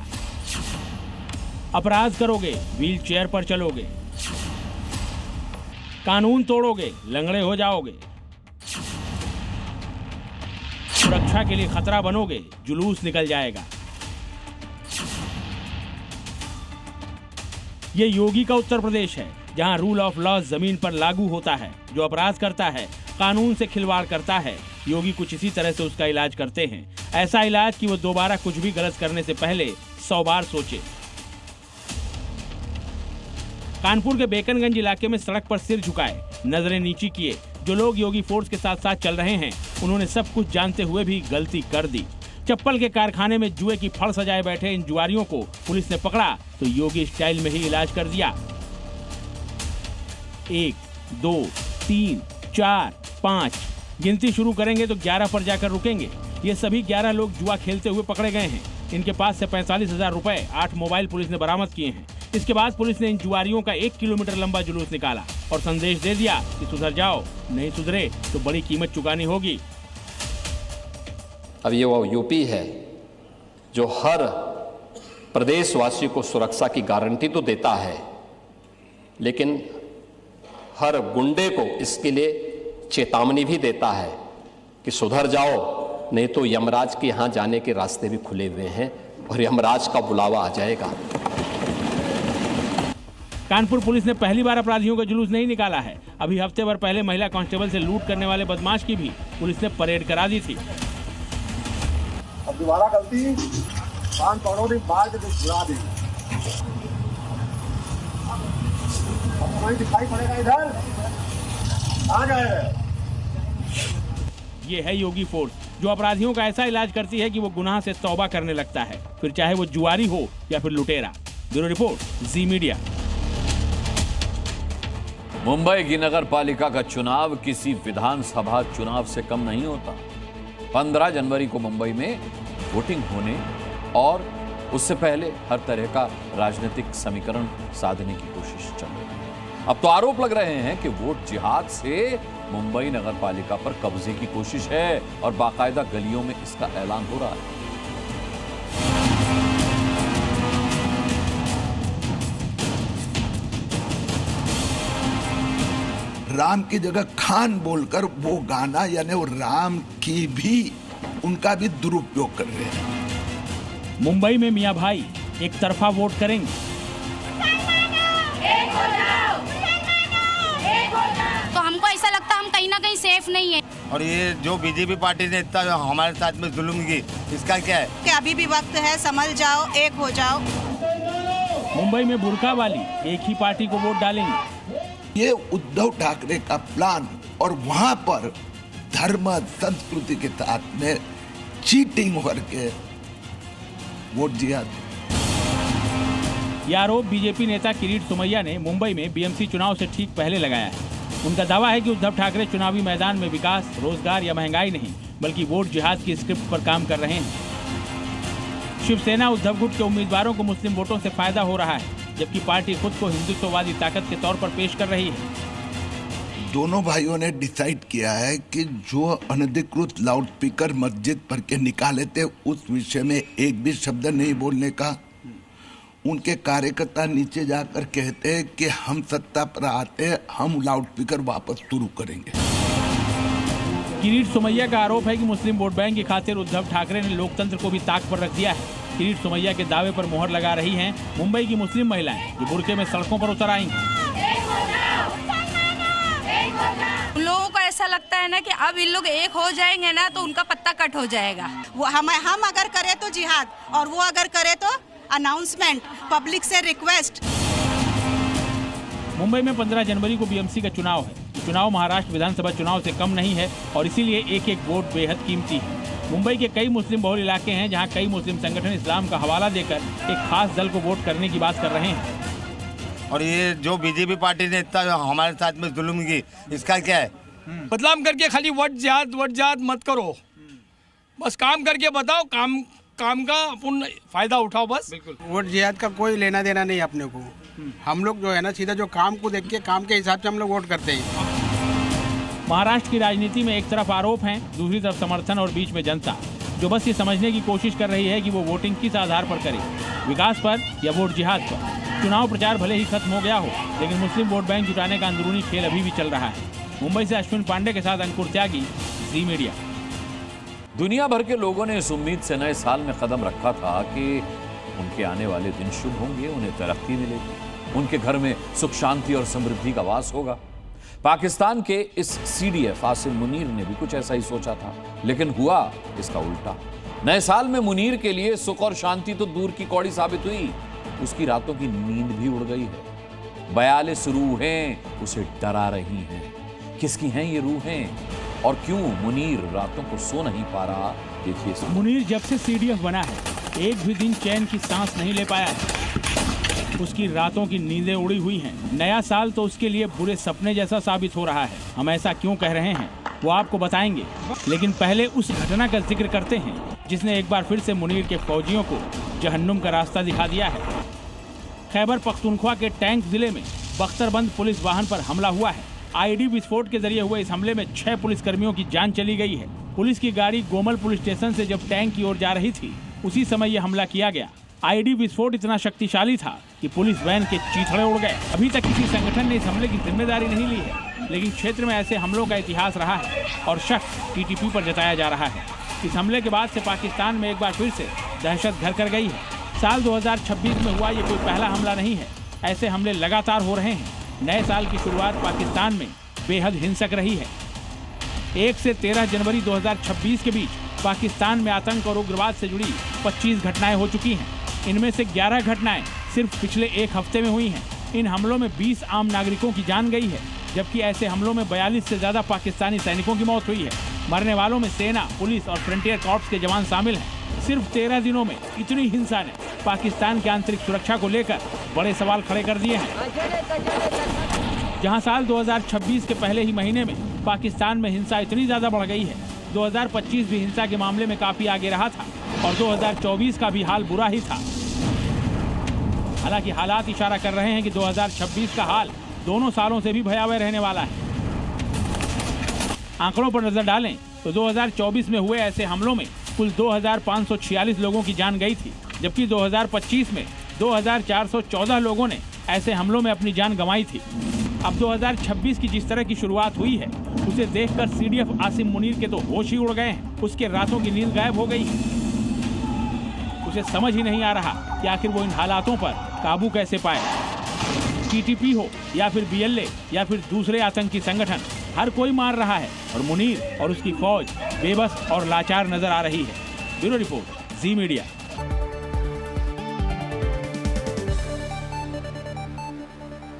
अपराध करोगे, व्हील चेयर पर चलोगे। कानून तोड़ोगे, लंगड़े हो जाओगे। सुरक्षा के लिए खतरा बनोगे, जुलूस निकल जाएगा। ये योगी का उत्तर प्रदेश है, जहां रूल ऑफ लॉ जमीन पर लागू होता है। जो अपराध करता है, कानून से खिलवाड़ करता है, योगी कुछ इसी तरह से उसका इलाज करते हैं। ऐसा इलाज कि वो दोबारा कुछ भी गलत करने से पहले 100 बार सोचे। कानपुर के बेकनगंज इलाके में सड़क पर सिर झुकाए, नजरें नीची किए जो लोग योगी फोर्स के साथ साथ चल रहे हैं, उन्होंने सब कुछ जानते हुए भी गलती कर दी। चप्पल के कारखाने में जुए की फड़ सजाए बैठे इन जुआरियों को पुलिस ने पकड़ा तो योगी स्टाइल में ही इलाज कर दिया। 1, 2, 3, 4, 5 गिनती शुरू करेंगे तो 11 पर जाकर रुकेंगे। ये सभी 11 लोग जुआ खेलते हुए पकड़े गए हैं। इनके पास से 45,000 रुपए, 8 मोबाइल पुलिस ने बरामद किए हैं। इसके बाद पुलिस ने इन जुआरियों का 1 किलोमीटर लंबा जुलूस निकाला और संदेश दे दिया कि सुधर जाओ, नहीं सुधरे तो बड़ी कीमत चुकानी होगी। अब ये वो यूपी है जो हर प्रदेशवासी को सुरक्षा की गारंटी तो देता है, लेकिन हर गुंडे को इसके लिए चेतावनी भी देता है कि सुधर जाओ, नहीं तो यमराज के यहाँ जाने के रास्ते भी खुले हुए हैं और यमराज का बुलावा आ जाएगा। कानपुर पुलिस ने पहली बार अपराधियों का जुलूस नहीं निकाला है। अभी हफ्ते भर पहले महिला कांस्टेबल से लूट करने वाले बदमाश की भी पुलिस ने परेड करा दी थी। अब दोबारा गलती कान पकड़ोगे, बाहर के छुड़ा देंगे। अब कोई दिखाई पड़ेगा इधर आ जाएगा। ये है योगी फोर्स, जो अपराधियों का ऐसा इलाज करती है कि वो गुनाह से तौबा करने लगता है, फिर चाहे वो जुआरी हो या फिर लुटेरा। ब्यूरो रिपोर्ट, जी मीडिया। मुंबई की नगर पालिका का चुनाव किसी विधानसभा चुनाव से कम नहीं होता। 15 जनवरी को मुंबई में वोटिंग होने और उससे पहले हर तरह का राजनीतिक समीकरण साधने की कोशिश चल रही है। अब तो आरोप लग रहे हैं कि वोट जिहाद से मुंबई नगर पालिका पर कब्जे की कोशिश है और बाकायदा गलियों में इसका ऐलान हो रहा है। राम की जगह खान बोलकर वो गाना यानी वो राम की भी उनका भी दुरुपयोग कर रहे हैं। मुंबई में मियां भाई एक तरफा वोट करेंगे। तो हमको ऐसा लगता हम कहीं ना कहीं सेफ नहीं है। और ये जो बीजेपी पार्टी ने इतना हमारे साथ में जुल्म की, इसका क्या है कि अभी भी वक्त है, संभल जाओ, एक हो जाओ। मुंबई में बुर्का वाली एक ही पार्टी को वोट डालेंगे। ये उद्धव ठाकरे का प्लान, और वहां पर धर्म संस्कृति के साथ में चीटिंग करके वोट दिया। यह आरोप बीजेपी नेता किरीट सोमैया ने मुंबई में बीएमसी चुनाव से ठीक पहले लगाया है। उनका दावा है कि उद्धव ठाकरे चुनावी मैदान में विकास, रोजगार या महंगाई नहीं, बल्कि वोट जिहाद की स्क्रिप्ट पर काम कर रहे हैं। शिवसेना उद्धव गुट के उम्मीदवारों को मुस्लिम वोटों से फायदा हो रहा है, जबकि पार्टी खुद को हिंदुत्ववादी ताकत के तौर पर पेश कर रही है। दोनों भाइयों ने डिसाइड किया है कि जो अनधिकृत लाउड स्पीकर मस्जिद पर के निकाले थे, उस विषय में एक भी शब्द नहीं बोलने का। उनके कार्यकर्ता नीचे जाकर कहते हैं कि हम सत्ता पर आते, हम लाउड स्पीकर वापस शुरू करेंगे। किरीट सोमैया का आरोप है कि मुस्लिम वोट बैंक की खातिर उद्धव ठाकरे ने लोकतंत्र को भी ताक पर रख दिया है। किरीट सोमैया के दावे पर मोहर लगा रही हैं मुंबई की मुस्लिम महिलाएं, जो बुर्के में सड़कों पर उतर आई हैं। लोगों को ऐसा लगता है ना कि अब इन लोग एक हो जाएंगे ना तो उनका पत्ता कट हो जाएगा। वो हम अगर करें तो जिहाद, और वो अगर करे तो अनाउंसमेंट, पब्लिक से रिक्वेस्ट। मुंबई में 15 जनवरी को बीएमसी का चुनाव है। चुनाव महाराष्ट्र विधानसभा चुनाव से कम नहीं है और इसीलिए एक एक वोट बेहद कीमती है। मुंबई के कई मुस्लिम बहुल इलाके हैं जहां कई मुस्लिम संगठन इस्लाम का हवाला देकर एक खास दल को वोट करने की बात कर रहे हैं। और ये जो बीजेपी पार्टी ने इतना हमारे साथ में जुल्म की, इसका क्या है? बदनाम करके खाली वोट जिहाद मत करो, बस काम करके बताओ, काम का अपन फायदा उठाओ बस। वोट जिहाद का कोई लेना देना नहीं अपने को। हम लोग जो है ना, सीधा जो काम को देख के काम के हिसाब से हम लोग वोट करते हैं। महाराष्ट्र की राजनीति में एक तरफ आरोप हैं, दूसरी तरफ समर्थन और बीच में जनता, जो बस ये समझने की कोशिश कर रही है कि वो वोटिंग किस आधार पर करे, विकास पर या वोट जिहाद पर। चुनाव प्रचार भले ही खत्म हो गया हो, लेकिन मुस्लिम वोट बैंक जुटाने का अंदरूनी खेल अभी भी चल रहा है। मुंबई से अश्विन पांडे के साथ अंकुर त्यागी, जी मीडिया। दुनिया भर के लोगों ने इस उम्मीद से नए साल में कदम रखा था कि उनके आने वाले दिन शुभ होंगे, उन्हें तरक्की मिलेगी, उनके घर में सुख शांति और समृद्धि का वास होगा। पाकिस्तान के इस सीडीएफ आसिम मुनीर ने भी कुछ ऐसा ही सोचा था, लेकिन हुआ इसका उल्टा। नए साल में मुनीर के लिए सुख और शांति तो दूर की कौड़ी साबित हुई, उसकी रातों की नींद भी उड़ गई है। 42 रूहें उसे डरा रही हैं। किसकी हैं ये रूहें और क्यों मुनीर रातों को सो नहीं पा रहा, देखिए। मुनीर जब से सीडीएफ बना है, एक भी दिन चैन की सांस नहीं ले पाया है। उसकी रातों की नींदें उड़ी हुई हैं। नया साल तो उसके लिए बुरे सपने जैसा साबित हो रहा है। हम ऐसा क्यों कह रहे हैं वो आपको बताएंगे, लेकिन पहले उस घटना का जिक्र करते हैं जिसने एक बार फिर से मुनीर के फौजियों को जहन्नुम का रास्ता दिखा दिया है। खैबर पख्तूनख्वा के टैंक जिले में बख्तरबंद पुलिस वाहन पर हमला हुआ है। आईडी विस्फोट के जरिए हुए इस हमले में 6 पुलिसकर्मियों की जान चली गई है। पुलिस की गाड़ी गोमल पुलिस स्टेशन से जब टैंक की ओर जा रही थी, उसी समय यह हमला किया गया। आईडी विस्फोट इतना शक्तिशाली था कि पुलिस वैन के चीथड़े उड़ गए। अभी तक किसी संगठन ने इस हमले की जिम्मेदारी नहीं ली है, लेकिन क्षेत्र में ऐसे हमलों का इतिहास रहा है और शक टीटीपी पर जताया जा रहा है। इस हमले के बाद से पाकिस्तान में एक बार फिर से दहशत घर कर गई है। साल 2026 में हुआ ये कोई पहला हमला नहीं है, ऐसे हमले लगातार हो रहे हैं। नए साल की शुरुआत पाकिस्तान में बेहद हिंसक रही है। 1 से 13 जनवरी 2026 के बीच पाकिस्तान में आतंक और उग्रवाद से जुड़ी 25 घटनाएं हो चुकी हैं। इनमें से 11 घटनाएं सिर्फ पिछले एक हफ्ते में हुई हैं। इन हमलों में 20 आम नागरिकों की जान गई है, जबकि ऐसे हमलों में 42 से ज़्यादा पाकिस्तानी सैनिकों की मौत हुई है। मरने वालों में सेना, पुलिस और फ्रंटियर कॉर्प्स के जवान शामिल हैं। सिर्फ 13 दिनों में इतनी हिंसा ने पाकिस्तान की आंतरिक सुरक्षा को लेकर बड़े सवाल खड़े कर दिए हैं। जहां साल 2026 के पहले ही महीने में पाकिस्तान में हिंसा इतनी ज़्यादा बढ़ गई है, 2025 भी हिंसा के मामले में काफ़ी आगे रहा था और 2024 का भी हाल बुरा ही था। हालांकि हालात इशारा कर रहे हैं कि 2026 का हाल दोनों सालों से भी भयावह रहने वाला है। आंकड़ों पर नजर डालें तो 2024 में हुए ऐसे हमलों में कुल 2546 लोगों की जान गई थी, जबकि 2025 में 2414 लोगों ने ऐसे हमलों में अपनी जान गंवाई थी। अब 2026 की जिस तरह की शुरुआत हुई है, उसे देखकर सीडीएफ आसिम मुनीर के तो होश ही उड़ गए हैं। उसके रातों की नींद गायब हो गई है। उसे समझ ही नहीं आ रहा कि आखिर वो इन हालातों पर काबू कैसे पाए। टीटीपी हो या फिर बीएलए या फिर दूसरे आतंकी संगठन, हर कोई मार रहा है और मुनीर और उसकी फौज बेबस और लाचार नजर आ रही है। ब्यूरो रिपोर्ट, जी मीडिया।